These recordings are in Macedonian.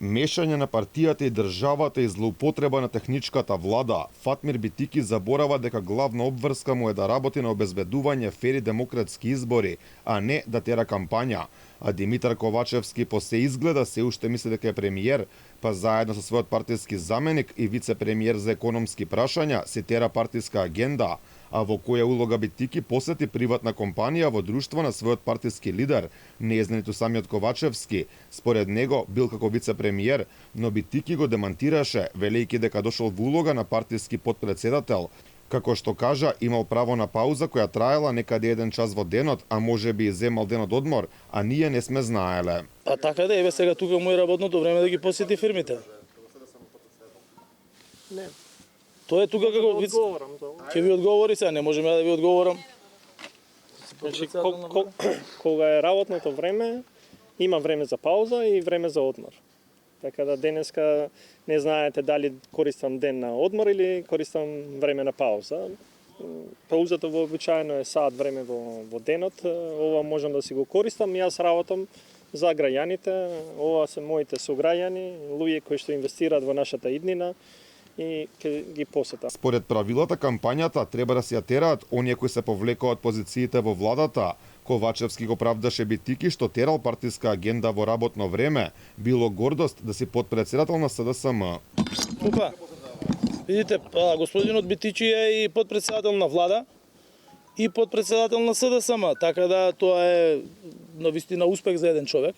Мешање на партијата и државата и злоупотреба на техничката влада. Фатмир Битики заборава дека главна обврска му е да работи на обезбедување фери демократски избори, а не да тера кампања. А Димитар Ковачевски по се изгледа се уште мисли дека е премиер, па заедно со својот партиски заменик и вице-премиер за економски прашања се тера партиска агенда. А во која улога Битики посети приватна компанија во друштво на својот партиски лидер, не е ниту самиот Ковачевски. Според него бил како вице-премиер, но Битики го демантираше, велејќи дека дошол во улога на партиски потпредседател. Како што кажа, имал право на пауза која траела некаде 1 час во денот, а може би и земал ден од одмор, а ние не сме знаеле. А така да, еве сега тука му е работното време да ги посети фирмите. Не. Тоа е тука како одговорам. Ќе ви одговори сега, не можеме да ви одговорам. Значи, кога е работното време, има време за пауза и време за одмор. Така да денеска не знаете дали користам ден на одмор или користам време на пауза. Паузата вообичаено е саат време во денот. Ова можам да си го користам. Јас работам за граѓаните. Ова се моите сограѓани, луѓе кои што инвестираат во нашата иднина и ќе ги посета. Според правилата кампањата треба да се ја тераат оние кои се повлекоа од позициите во владата. Ковачевски го правдаше Битики што терал партиска агенда во работно време, било гордост да си подпредседател на СДСМ. Опа. Видите, господинот Битичи е и подпредседател на влада и подпредседател на СДСМ, така да тоа е навистина успех за еден човек.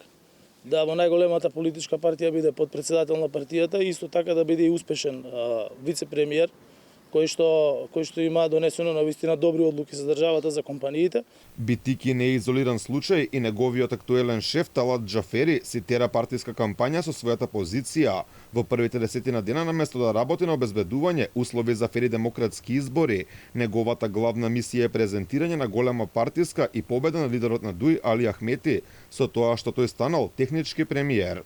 Да во најголемата политичка партија биде подпредседател на партијата и исто така да биде и успешен вице-премиер кој што има донесено навистина добри одлуки за државата, за компаниите. Битики не е изолиран случај и неговиот актуелен шеф Талат Џафери си тера партиска кампања со својата позиција. Во првите 10 дена наместо да работи на обезбедување услови за фери демократски избори, неговата главна мисија е презентирање на голема партиска и победа на лидерот на ДУИ Али Ахмети, со тоа што тој станал технички премиер.